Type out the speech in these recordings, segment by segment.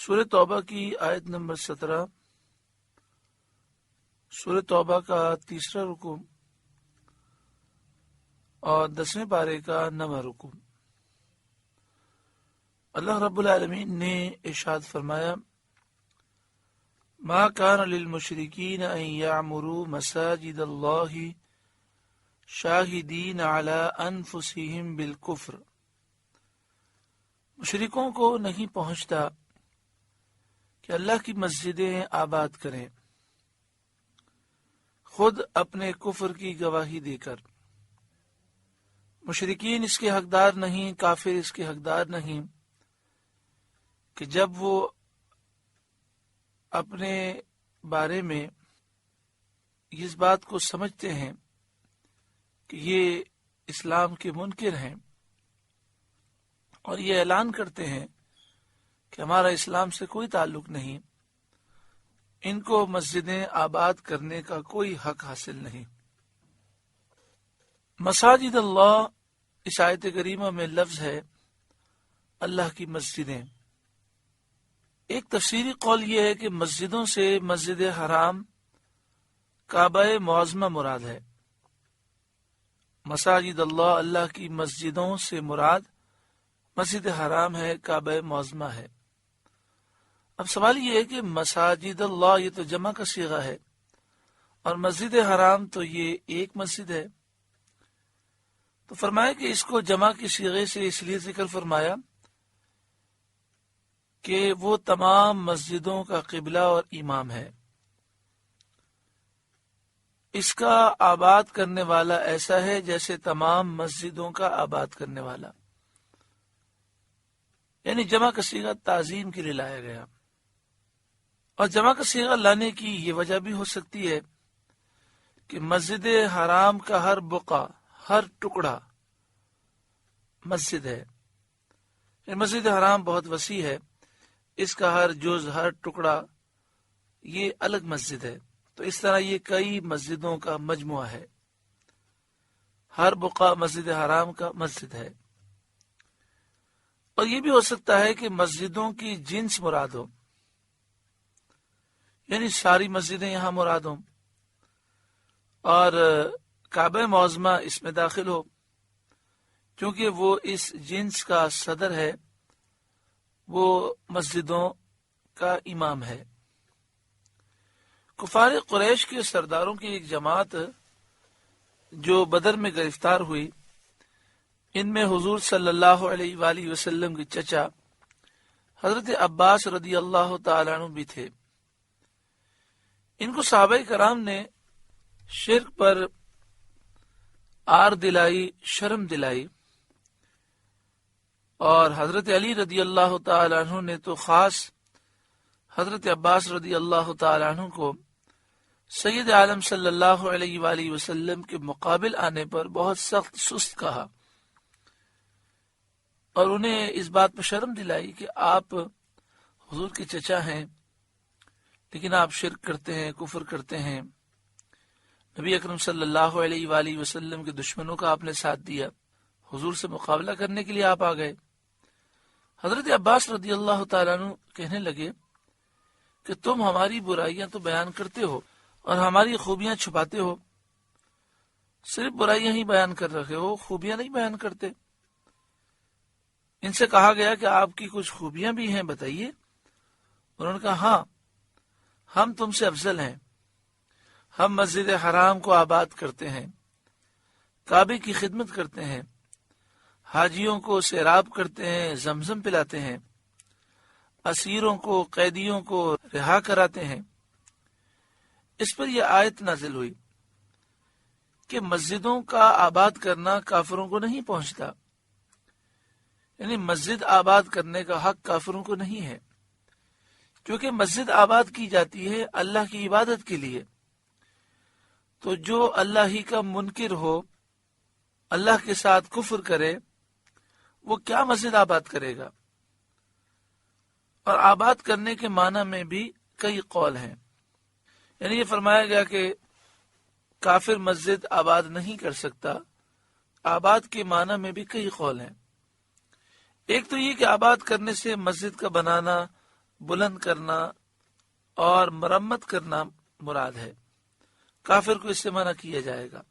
سورہ توبہ کی آیت نمبر 17، سورہ توبہ کا 3 رکوع اور 10ویں پارے کا 9واں رکوع۔ اللہ رب العالمین نے ارشاد فرمایا: ما کان للمشرکین ان یعمروا مساجد اللہ شاہدین علی انفسہم بالکفر۔ مشرکوں کو نہیں پہنچتا کہ اللہ کی مسجدیں آباد کریں خود اپنے کفر کی گواہی دے کر۔ مشرکین اس کے حقدار نہیں، کافر اس کے حقدار نہیں کہ جب وہ اپنے بارے میں اس بات کو سمجھتے ہیں کہ یہ اسلام کے منکر ہیں اور یہ اعلان کرتے ہیں کہ ہمارا اسلام سے کوئی تعلق نہیں، ان کو مسجدیں آباد کرنے کا کوئی حق حاصل نہیں۔ مساجد اللہ، اس آیت کریمہ میں لفظ ہے اللہ کی مسجدیں۔ ایک تفسیری قول یہ ہے کہ مسجدوں سے مسجد حرام کعبہ معظمہ مراد ہے۔ مساجد اللہ، اللہ کی مسجدوں سے مراد مسجد حرام ہے، کعبہ معظمہ ہے۔ اب سوال یہ ہے کہ مساجد اللہ یہ تو جمع کا صیغہ ہے اور مسجد حرام تو یہ ایک مسجد ہے، تو فرمایا کہ اس کو جمع کے صیغے سے اس لیے ذکر فرمایا کہ وہ تمام مسجدوں کا قبلہ اور امام ہے۔ اس کا آباد کرنے والا ایسا ہے جیسے تمام مسجدوں کا آباد کرنے والا، یعنی جمع کا صیغہ تعظیم کے لیے لایا گیا۔ اور جمع کا صیغہ لانے کی یہ وجہ بھی ہو سکتی ہے کہ مسجد حرام کا ہر بقعہ، ہر ٹکڑا مسجد ہے۔ مسجد حرام بہت وسیع ہے، اس کا ہر جز، ہر ٹکڑا یہ الگ مسجد ہے، تو اس طرح یہ کئی مسجدوں کا مجموعہ ہے، ہر بقعہ مسجد حرام کا مسجد ہے۔ اور یہ بھی ہو سکتا ہے کہ مسجدوں کی جنس مراد ہو، یعنی ساری مسجدیں یہاں مراد ہوں اور کعبہ معظمہ اس میں داخل ہو، کیونکہ وہ اس جنس کا صدر ہے، وہ مسجدوں کا امام ہے۔ کفار قریش کے سرداروں کی ایک جماعت جو بدر میں گرفتار ہوئی، ان میں حضور صلی اللہ علیہ وآلہ وسلم کے چچا حضرت عباس رضی اللہ تعالیٰ عنہ بھی تھے۔ ان کو صحابہ کرام نے شرک پر آر دلائی، شرم دلائی، اور حضرت علی رضی اللہ تعالیٰ عنہ نے تو خاص حضرت عباس رضی اللہ تعالیٰ عنہ کو سید عالم صلی اللہ علیہ وآلہ وسلم کے مقابل آنے پر بہت سخت سست کہا اور انہیں اس بات پر شرم دلائی کہ آپ حضور کے چچا ہیں لیکن آپ شرک کرتے ہیں، کفر کرتے ہیں، نبی اکرم صلی اللہ علیہ وآلہ وسلم کے دشمنوں کا آپ نے ساتھ دیا، حضور سے مقابلہ کرنے کے لیے آپ آ گئے۔ حضرت عباس رضی اللہ تعالیٰ عنہ کہنے لگے کہ تم ہماری برائیاں تو بیان کرتے ہو اور ہماری خوبیاں چھپاتے ہو، صرف برائیاں ہی بیان کر رہے ہو، خوبیاں نہیں بیان کرتے۔ ان سے کہا گیا کہ آپ کی کچھ خوبیاں بھی ہیں، بتائیے۔ انہوں نے کہا ہاں، ہم تم سے افضل ہیں، ہم مسجد حرام کو آباد کرتے ہیں، کعبے کی خدمت کرتے ہیں، حاجیوں کو سیراب کرتے ہیں، زمزم پلاتے ہیں، اسیروں کو، قیدیوں کو رہا کراتے ہیں۔ اس پر یہ آیت نازل ہوئی کہ مسجدوں کا آباد کرنا کافروں کو نہیں پہنچتا، یعنی مسجد آباد کرنے کا حق کافروں کو نہیں ہے، کیونکہ مسجد آباد کی جاتی ہے اللہ کی عبادت کے لیے۔ تو جو اللہ ہی کا منکر ہو، اللہ کے ساتھ کفر کرے، وہ کیا مسجد آباد کرے گا؟ اور آباد کرنے کے معنی میں بھی کئی قول ہیں، یعنی یہ فرمایا گیا کہ کافر مسجد آباد نہیں کر سکتا، آباد کے معنی میں بھی کئی قول ہیں۔ ایک تو یہ کہ آباد کرنے سے مسجد کا بنانا بلند کرنا اور مرمت کرنا مراد ہے. کافر کو اس سے منع کیا جائے گا،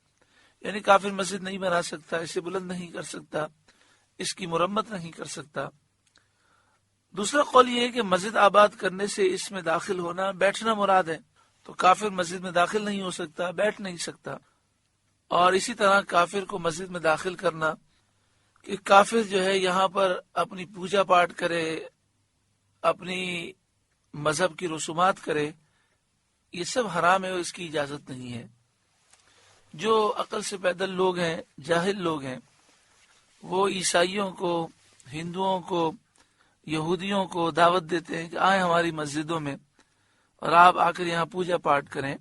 یعنی کافر مسجد نہیں بنا سکتا، اسے بلند نہیں کر سکتا، اس کی مرمت نہیں کر سکتا. دوسرا قول یہ ہے کہ مسجد آباد کرنے سے اس میں داخل ہونا، بیٹھنا مراد ہے. تو کافر مسجد میں داخل نہیں ہو سکتا، بیٹھ نہیں سکتا. اور اسی طرح کافر کو مسجد میں داخل کرنا کہ کافر جو ہے یہاں پر اپنی پوجا پاٹ کرے، اپنی مذہب کی رسومات کرے، یہ سب حرام ہے اور اس کی اجازت نہیں ہے. جو عقل سے پیدل لوگ ہیں، جاہل لوگ ہیں، وہ عیسائیوں کو، ہندوؤں کو، یہودیوں کو دعوت دیتے ہیں کہ آئیں ہماری مسجدوں میں اور آپ آ کر یہاں پوجا پاٹ کریں.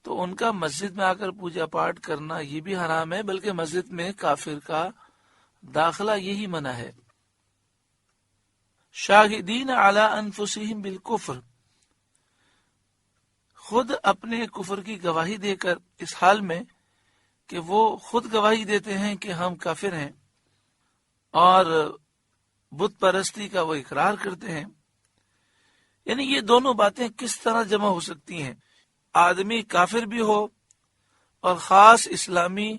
تو ان کا مسجد میں آ کر پوجا پاٹ کرنا یہ بھی حرام ہے، بلکہ مسجد میں کافر کا داخلہ یہی منع ہے. شاہدین علی انفسہم بالکفر، خود اپنے کفر کی گواہی دے کر، اس حال میں کہ وہ خود گواہی دیتے ہیں کہ ہم کافر ہیں اور بت پرستی کا وہ اقرار کرتے ہیں. یعنی یہ دونوں باتیں کس طرح جمع ہو سکتی ہیں؟ آدمی کافر بھی ہو اور خاص اسلامی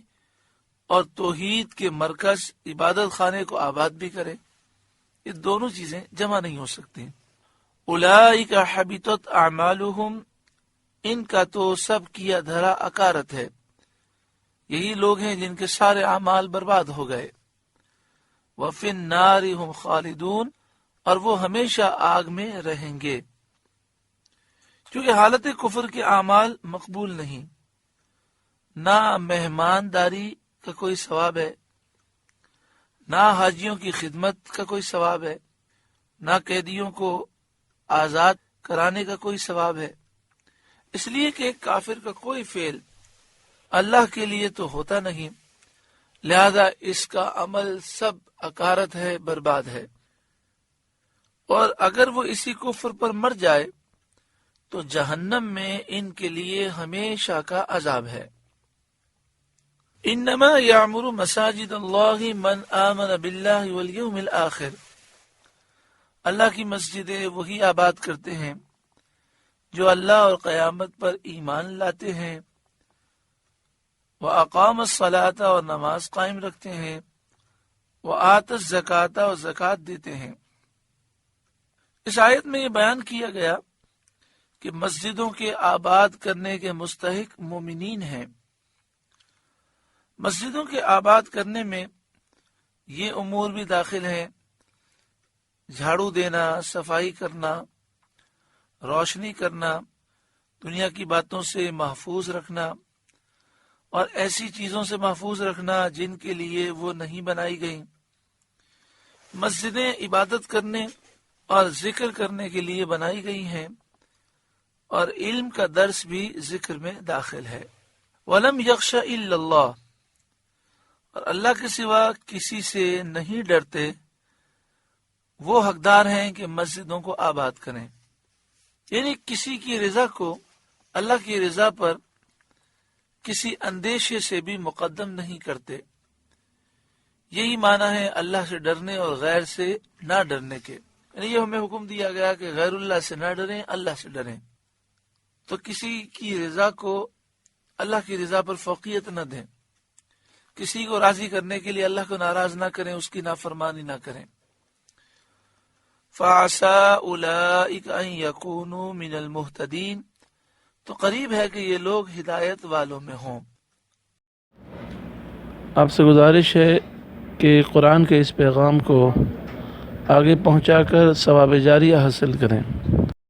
اور توحید کے مرکز عبادت خانے کو آباد بھی کرے. یہ دونوں چیزیں جمع نہیں ہو سکتی. اولئک حبطت اعمالہم، ان کا تو سب کیا دھرا اکارت ہے. یہی لوگ ہیں جن کے سارے اعمال برباد ہو گئے. وفی النار ہم خالدون، اور وہ ہمیشہ آگ میں رہیں گے. کیونکہ حالت کفر کے اعمال مقبول نہیں. نہ مہمانداری کا کوئی ثواب ہے، نہ حاجیوں کی خدمت کا کوئی ثواب ہے، نہ قیدیوں کو آزاد کرانے کا کوئی ثواب ہے. اس لیے کہ ایک کافر کا کوئی فعل اللہ کے لیے تو ہوتا نہیں، لہذا اس کا عمل سب اکارت ہے، برباد ہے. اور اگر وہ اسی کفر پر مر جائے تو جہنم میں ان کے لیے ہمیشہ کا عذاب ہے. انما یعمر مساجد اللہ من آمن باللہ والیوم الآخر، اللہ کی مسجدیں وہی آباد کرتے ہیں جو اللہ اور قیامت پر ایمان لاتے ہیں، وَأَقَامَ الصَّلَاةَ اور نماز قائم رکھتے ہیں، وَآتَ الزَّكَاةَ اور زکوٰۃ دیتے ہیں. اس آیت میں یہ بیان کیا گیا کہ مسجدوں کے آباد کرنے کے مستحق مومنین ہیں. مسجدوں کے آباد کرنے میں یہ امور بھی داخل ہیں: جھاڑو دینا، صفائی کرنا، روشنی کرنا، دنیا کی باتوں سے محفوظ رکھنا اور ایسی چیزوں سے محفوظ رکھنا جن کے لیے وہ نہیں بنائی گئیں. مسجدیں عبادت کرنے اور ذکر کرنے کے لیے بنائی گئی ہیں، اور علم کا درس بھی ذکر میں داخل ہے. وَلَمْ يَخْشَ إِلَّا اللَّهُ، اور اللہ کے سوا کسی سے نہیں ڈرتے. وہ حقدار ہیں کہ مسجدوں کو آباد کریں، یعنی کسی کی رضا کو اللہ کی رضا پر کسی اندیشے سے بھی مقدم نہیں کرتے. یہی معنی ہے اللہ سے ڈرنے اور غیر سے نہ ڈرنے کے. یعنی یہ ہمیں حکم دیا گیا کہ غیر اللہ سے نہ ڈریں، اللہ سے ڈریں. تو کسی کی رضا کو اللہ کی رضا پر فوقیت نہ دیں، کسی کو راضی کرنے کے لیے اللہ کو ناراض نہ کریں، اس کی نافرمانی نہ کریں. فَعَسَىٰ أُولَٰئِكَ أَن يَكُونُوا مِنَ الْمُهْتَدِينَ، تو قریب ہے کہ یہ لوگ ہدایت والوں میں ہوں. آپ سے گزارش ہے کہ قرآن کے اس پیغام کو آگے پہنچا کر ثواب جاریہ حاصل کریں.